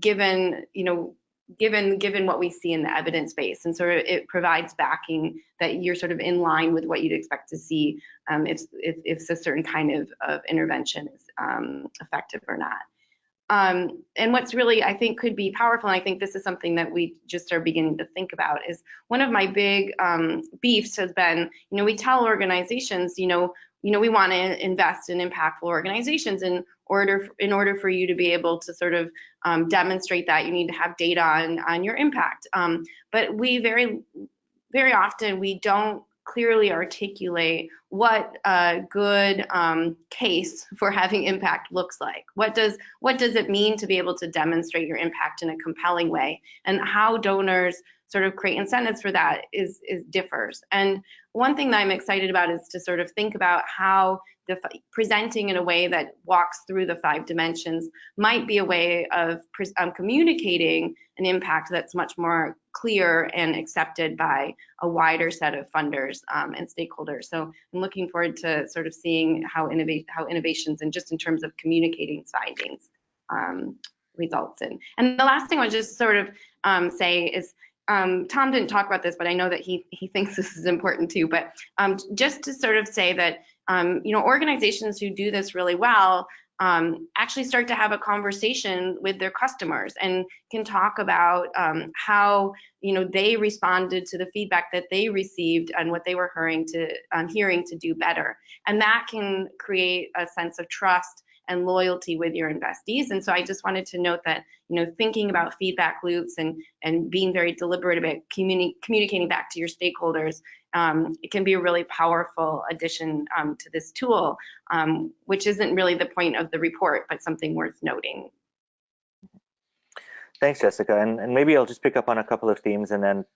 given what we see in the evidence base, and sort of it provides backing that you're sort of in line with what you'd expect to see if a certain kind of intervention is effective or not. And what's really, I think, could be powerful, and I think this is something that we just are beginning to think about, is one of my big beefs has been, we tell organizations, we want to invest in impactful organizations. In order for you to be able to sort of demonstrate that, you need to have data on your impact. But we very often we don't clearly articulate what a good case for having impact looks like. What does it mean to be able to demonstrate your impact in a compelling way, and how donors sort of create incentives for that is differs. And one thing that I'm excited about is to sort of think about how presenting in a way that walks through the 5 dimensions might be a way of communicating an impact that's much more clear and accepted by a wider set of funders and stakeholders. So I'm looking forward to sort of seeing how innovations, and just in terms of communicating findings, results in. And the last thing I would just sort of say is, Tom didn't talk about this, but I know that he thinks this is important too. But just to sort of say that, organizations who do this really well actually start to have a conversation with their customers and can talk about how they responded to the feedback that they received and what they were hearing to do better, and that can create a sense of trust and loyalty with your investees. And so I just wanted to note that, thinking about feedback loops and being very deliberate about communicating back to your stakeholders, it can be a really powerful addition to this tool, which isn't really the point of the report, but something worth noting. Thanks, Jessica. And maybe I'll just pick up on a couple of themes and then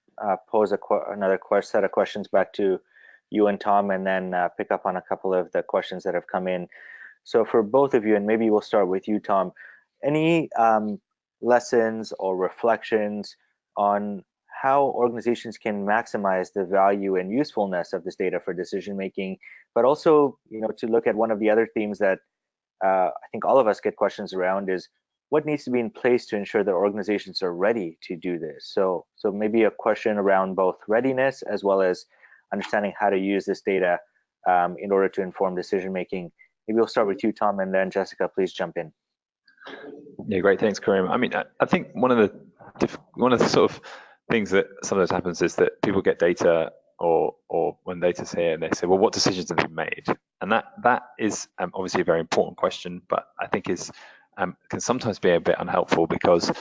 pose another set of questions back to you and Tom, and then pick up on a couple of the questions that have come in. So for both of you, and maybe we'll start with you, Tom, any lessons or reflections on how organizations can maximize the value and usefulness of this data for decision making, but also, to look at one of the other themes that I think all of us get questions around is what needs to be in place to ensure that organizations are ready to do this. So maybe a question around both readiness as well as understanding how to use this data in order to inform decision making. Maybe we'll start with you, Tom, and then Jessica, please jump in. Yeah, great. Thanks, Karim. I mean, I think one of the sort of things that sometimes happens is that people get data, or when data's here, and they say, well, what decisions have been made? And that is obviously a very important question, but I think can sometimes be a bit unhelpful, because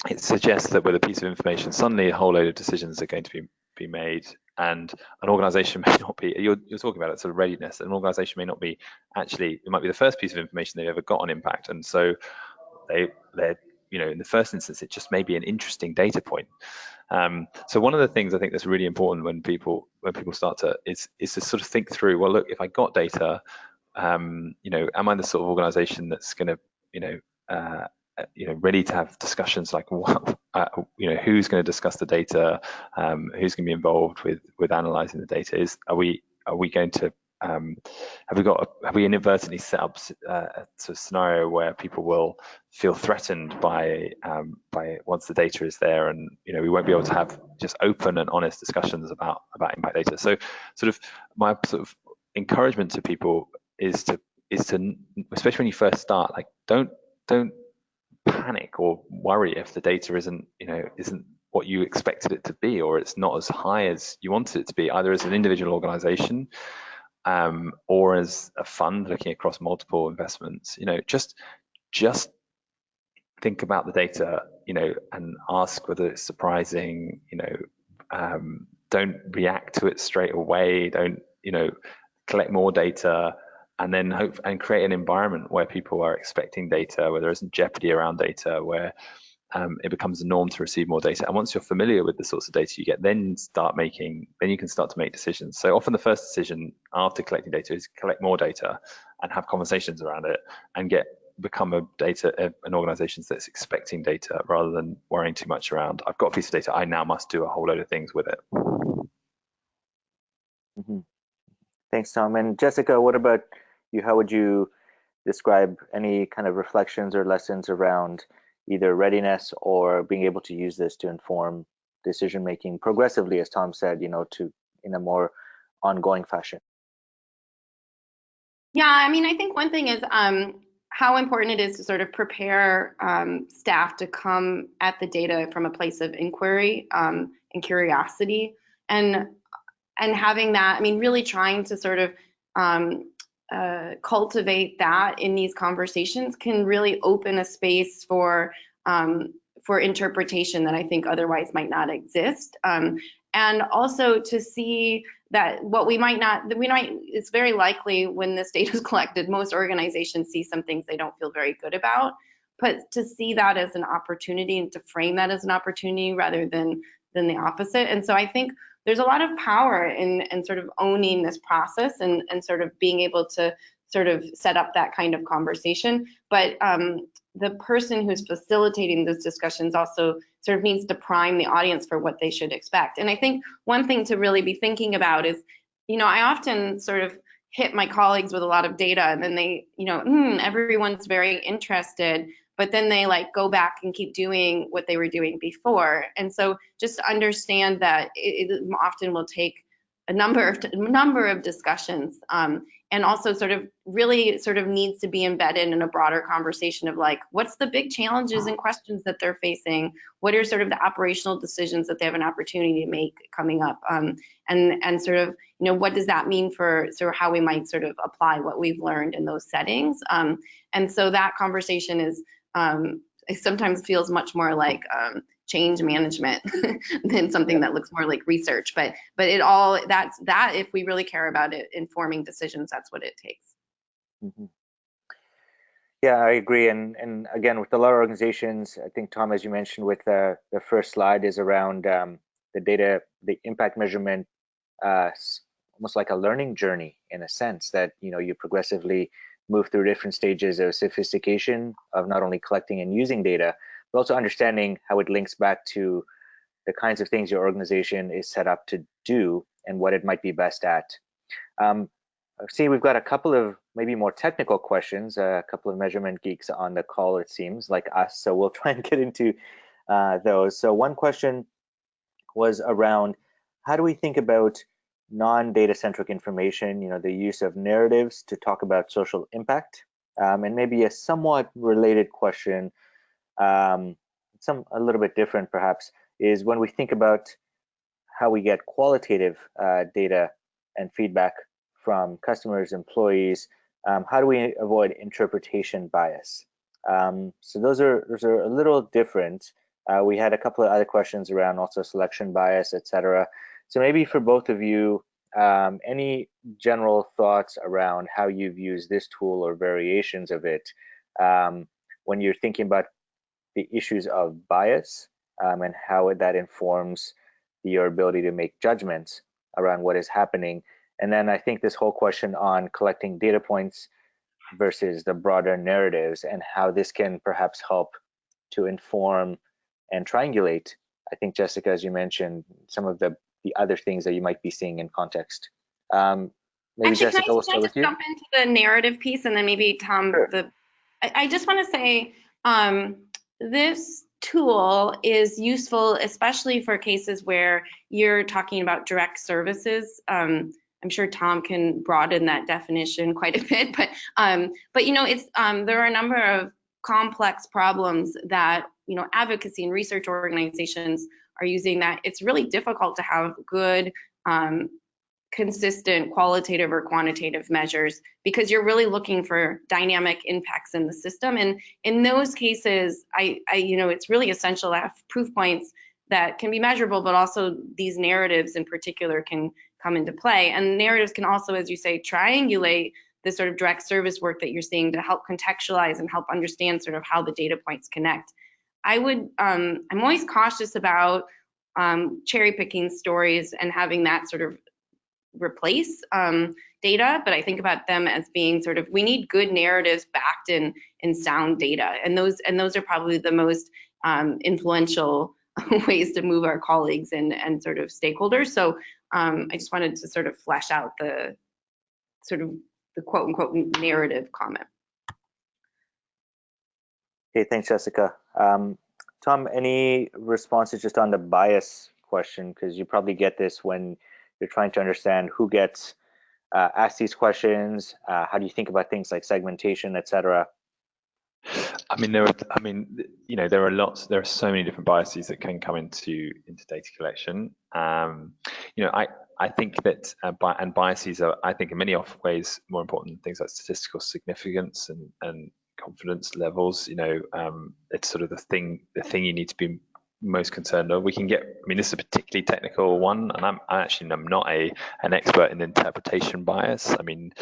it suggests that with a piece of information, suddenly a whole load of decisions are going to be made, and an organization may not be, you're talking about it, sort of readiness, an organization may not be actually, it might be the first piece of information they've ever got on impact, and so they're in the first instance, it just may be an interesting data point. So one of the things I think that's really important when people start to is to sort of think through, well, look, if I got data, am I the sort of organization that's going to ready to have discussions like who's going to discuss the data, who's going to be involved with analyzing the data? Are we going to have we inadvertently set up a sort of scenario where people will feel threatened by once the data is there, and we won't be able to have just open and honest discussions about impact data. So sort of my sort of encouragement to people is to especially when you first start, like don't panic or worry if the data isn't what you expected it to be, or it's not as high as you wanted it to be, either as an individual organization or as a fund looking across multiple investments. Just think about the data, and ask whether it's surprising. Don't react to it straight away. Don't collect more data, and then hope and create an environment where people are expecting data, where there isn't jeopardy around data, where it becomes a norm to receive more data. And once you're familiar with the sorts of data you get, then you can start to make decisions. So often the first decision after collecting data is collect more data and have conversations around it, and become an organization that's expecting data rather than worrying too much around, I've got a piece of data, I now must do a whole load of things with it. Mm-hmm. Thanks, Tom. And Jessica, what about you? How would you describe any kind of reflections or lessons around either readiness or being able to use this to inform decision making progressively, as Tom said, in a more ongoing fashion? Yeah, I mean, I think one thing is how important it is to sort of prepare staff to come at the data from a place of inquiry and curiosity, and having that, I mean, really trying to sort of cultivate that in these conversations can really open a space for interpretation that I think otherwise might not exist. And also to see that it's very likely when this data is collected, most organizations see some things they don't feel very good about, but to see that as an opportunity and to frame that as an opportunity rather than the opposite. And so I think there's a lot of power in sort of owning this process and sort of being able to sort of set up that kind of conversation. But the person who's facilitating those discussions also sort of needs to prime the audience for what they should expect. And I think one thing to really be thinking about is, I often sort of hit my colleagues with a lot of data, and then they, everyone's very interested, but then they like go back and keep doing what they were doing before. And so just understand that it often will take a number of discussions, and also sort of really sort of needs to be embedded in a broader conversation of like, what's the big challenges and questions that they're facing? What are sort of the operational decisions that they have an opportunity to make coming up? And sort of, what does that mean for sort of how we might sort of apply what we've learned in those settings? And so that conversation is, it sometimes feels much more like change management than something that looks more like research. But that if we really care about it informing decisions, that's what it takes. Mm-hmm. Yeah, I agree. And again, with a lot of organizations, I think, Tom, as you mentioned with the first slide, is around the data, the impact measurement, almost like a learning journey in a sense that, you progressively move through different stages of sophistication of not only collecting and using data, but also understanding how it links back to the kinds of things your organization is set up to do and what it might be best at. See, we've got a couple of maybe more technical questions, a couple of measurement geeks on the call, it seems, like us, so we'll try and get into those. So one question was around, how do we think about non-data centric information, the use of narratives to talk about social impact? And maybe a somewhat related question, a little bit different perhaps, is when we think about how we get qualitative data and feedback from customers, employees, how do we avoid interpretation bias? So those are a little different. We had a couple of other questions around also selection bias, etc. So maybe for both of you, any general thoughts around how you've used this tool or variations of it when you're thinking about the issues of bias and how that informs your ability to make judgments around what is happening. And then I think this whole question on collecting data points versus the broader narratives and how this can perhaps help to inform and triangulate, I think, Jessica, as you mentioned, some of the other things that you might be seeing in context. Maybe Actually, Jessica, we'll can I start with just you. jump into the narrative piece and then maybe Tom, Sure. I just want to say this tool is useful, especially for cases where you're talking about direct services. I'm sure Tom can broaden that definition quite a bit, but you know, it's there are a number of complex problems that you know advocacy and research organizations are using that it's really difficult to have good consistent qualitative or quantitative measures because you're really looking for dynamic impacts in the system. And in those cases, you know, it's really essential to have proof points that can be measurable, but also these narratives in particular can come into play. And narratives can also, as you say, triangulate the sort of direct service work that you're seeing to help contextualize and help understand sort of how the data points connect. I'm always cautious about cherry picking stories and having that sort of replace data, but I think about them as being sort of, we need good narratives backed in sound data, and those are probably the most influential ways to move our colleagues and sort of stakeholders. So I just wanted to sort of flesh out the sort of the quote unquote narrative comment. Okay, thanks, Jessica. Tom, any responses just on the bias question? Because you probably get this when you're trying to understand who gets asked these questions. How do you think about things like segmentation, et cetera? I mean, you know, there are so many different biases that can come into data collection. You know, I think that biases are, I think, in many ways more important than things like statistical significance and confidence levels. You know, it's sort of the thing you need to be most concerned of. We can get, I mean, this is a particularly technical one, and I'm not an expert in interpretation bias. I mean,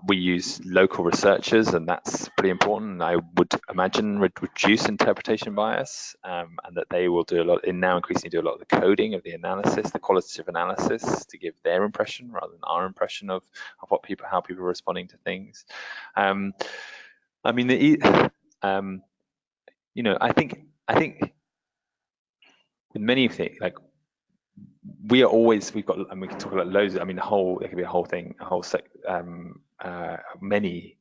we use local researchers, and that's pretty important. I would imagine reduce interpretation bias, and that they will do a lot, and now increasingly do a lot of the coding of the analysis, the qualitative analysis, to give their impression rather than our impression of how people are responding to things. I mean, you know, I think with many things, like we've got, and we can talk about loads. I mean, there could be a whole thing, many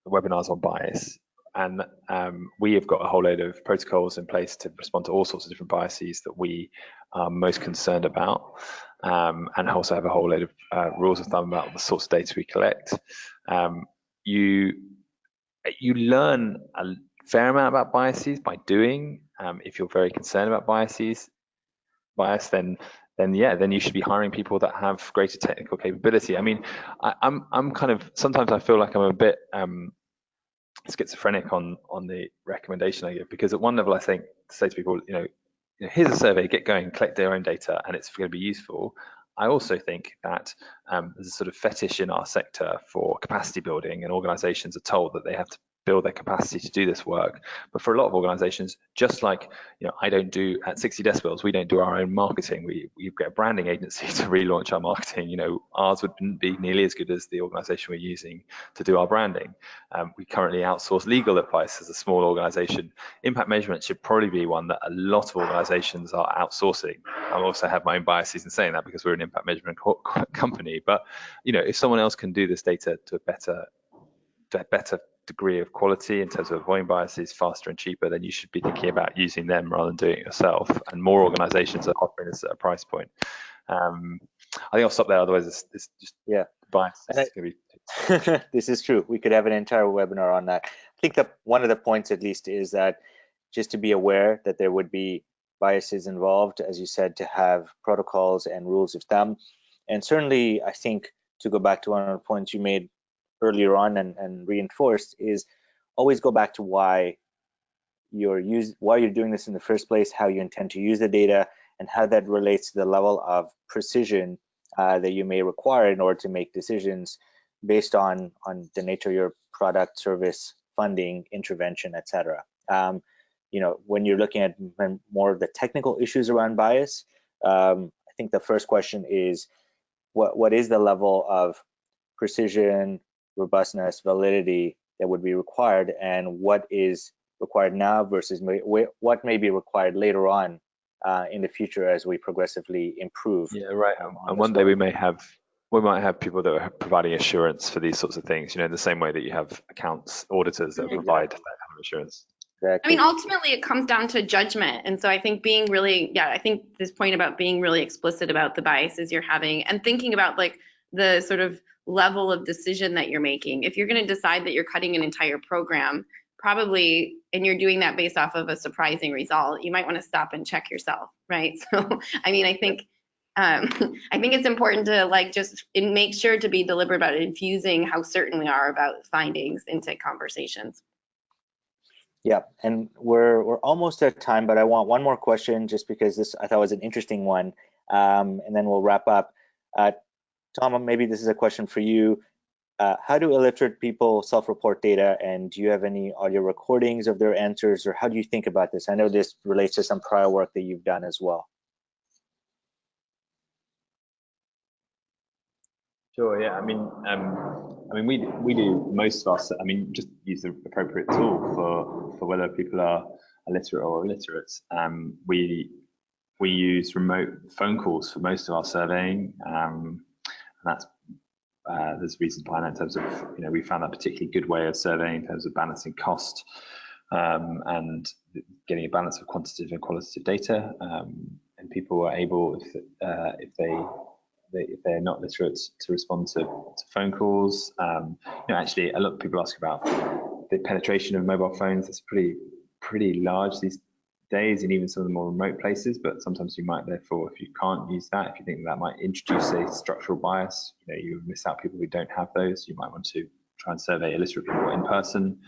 webinars on bias, and we have got a whole load of protocols in place to respond to all sorts of different biases that we are most concerned about, and also have a whole load of rules of thumb about the sorts of data we collect. You learn a fair amount about biases by doing. If you're very concerned about bias, then you should be hiring people that have greater technical capability. I mean, I'm kind of, sometimes I feel like I'm a bit schizophrenic on the recommendation I give, because at one level I think to say to people, you know, here's a survey, get going, collect their own data, and it's going to be useful. I also think that there's a sort of fetish in our sector for capacity building, and organizations are told that they have to build their capacity to do this work. But for a lot of organizations, just like, you know, I don't do at 60 Decibels, we don't do our own marketing. We get a branding agency to relaunch our marketing. You know, ours wouldn't be nearly as good as the organization we're using to do our branding. We currently outsource legal advice as a small organization. Impact measurement should probably be one that a lot of organizations are outsourcing. I also have my own biases in saying that because we're an impact measurement company. But, you know, if someone else can do this data to a better degree of quality in terms of avoiding biases faster and cheaper, then you should be thinking about using them rather than doing it yourself. And more organizations are offering this at a price point. I think I'll stop there, otherwise it's just bias. This is true. We could have an entire webinar on that. I think that one of the points, at least, is that just to be aware that there would be biases involved, as you said, to have protocols and rules of thumb. And certainly, I think, to go back to one of the points you made earlier on and reinforced, is always go back to why you're doing this in the first place, how you intend to use the data, and how that relates to the level of precision that you may require in order to make decisions based on the nature of your product, service, funding, intervention, etc. You know, when you're looking at more of the technical issues around bias, I think the first question is what is the level of precision, robustness, validity that would be required, and what is required now versus what may be required later on in the future as we progressively improve. Yeah, right. And one day we might have people that are providing assurance for these sorts of things, in the same way that you have accounts auditors that provide that kind of assurance. I mean, ultimately, it comes down to judgment. And so I think I think this point about being really explicit about the biases you're having and thinking about like the sort of level of decision that you're making. If you're going to decide that you're cutting an entire program, probably, and you're doing that based off of a surprising result, you might want to stop and check yourself, right? So, I mean, I think it's important to just make sure to be deliberate about infusing how certain we are about findings into conversations. Yeah, and we're almost at time, but I want one more question just because this I thought was an interesting one, and then we'll wrap up. Tom, maybe this is a question for you. How do illiterate people self-report data, and do you have any audio recordings of their answers, or how do you think about this? I know this relates to some prior work that you've done as well. Sure. Yeah. I mean, we do most of us. I mean, just use the appropriate tool for whether people are illiterate or illiterate. We use remote phone calls for most of our surveying, and that's there's reasons behind that in terms of we found that particularly good way of surveying in terms of balancing cost and getting a balance of quantitative and qualitative data, and people are able if they're not literate to respond to phone calls. Actually, a lot of people ask about the penetration of mobile phones. It's pretty large these days, and even some of the more remote places. But sometimes you might, therefore, if you can't use that, if you think that might introduce a structural bias, you miss out people who don't have those. You might want to try and survey illiterate people in person.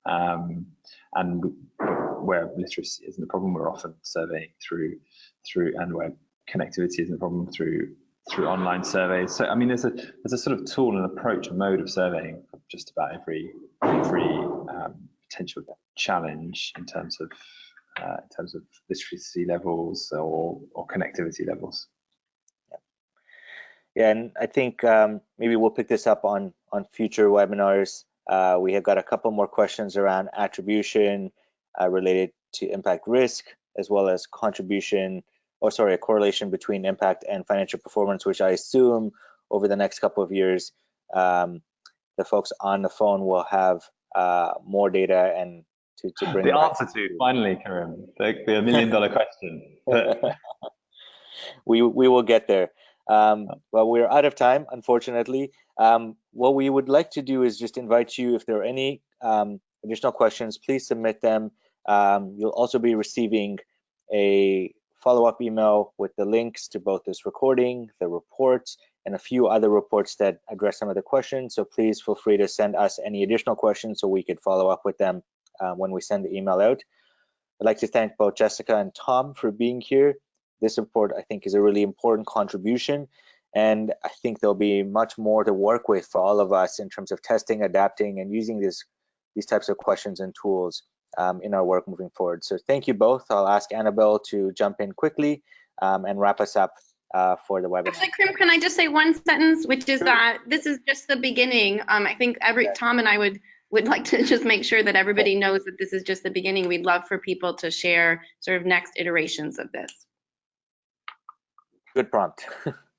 And where literacy isn't a problem, we're often surveying through, and where connectivity isn't a problem, through online surveys. So I mean, there's a sort of tool and approach, a mode of surveying for just about every potential challenge in terms of literacy levels or connectivity levels. Yeah, and I think maybe we'll pick this up on future webinars. We have got a couple more questions around attribution related to impact risk, as well as a correlation between impact and financial performance, which I assume over the next couple of years, the folks on the phone will have more data and to bring the answer to finally, Karim, the $1 million question. We will get there. Well, we're out of time, unfortunately. What we would like to do is just invite you, if there are any additional questions, please submit them. You'll also be receiving a follow-up email with the links to both this recording, the reports, and a few other reports that address some of the questions. So please feel free to send us any additional questions so we could follow up with them when we send the email out. I'd like to thank both Jessica and Tom for being here. This report, I think, is a really important contribution, and I think there'll be much more to work with for all of us in terms of testing, adapting, and using these types of questions and tools in our work moving forward. So thank you both. I'll ask Annabelle to jump in quickly and wrap us up for the webinar. Actually, Karim, can I just say one sentence, which is that this is just the beginning. I think Tom and I would like to just make sure that everybody knows that this is just the beginning. We'd love for people to share sort of next iterations of this. Good prompt.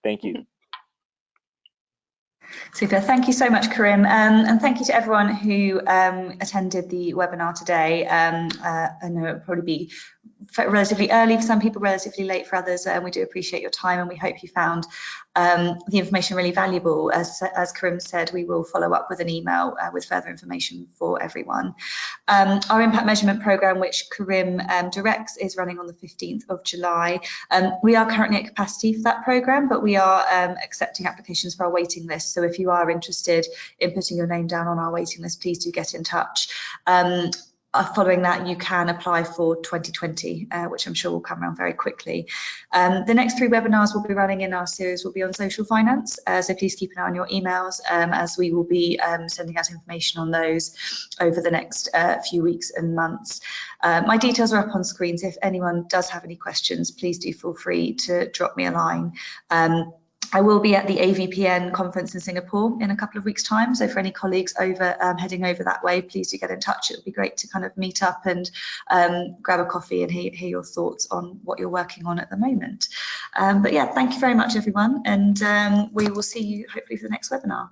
Thank you. Super. Thank you so much, Karim. And thank you to everyone who attended the webinar today. I know it'll probably be relatively early for some people, relatively late for others, and we do appreciate your time, and we hope you found the information really valuable. As Karim said, we will follow up with an email with further information for everyone. Our impact measurement program, which Karim directs, is running on the 15th of July. We are currently at capacity for that program, but we are accepting applications for our waiting list. So if you are interested in putting your name down on our waiting list, please do get in touch. Following that, you can apply for 2020, which I'm sure will come around very quickly. The next 3 webinars we'll be running in our series will be on social finance, so please keep an eye on your emails as we will be sending out information on those over the next few weeks and months. My details are up on screen, so if anyone does have any questions, please do feel free to drop me a line. I will be at the AVPN conference in Singapore in a couple of weeks' time. So for any colleagues over heading over that way, please do get in touch. It would be great to kind of meet up and grab a coffee and hear your thoughts on what you're working on at the moment. But yeah, thank you very much, everyone. And we will see you hopefully for the next webinar.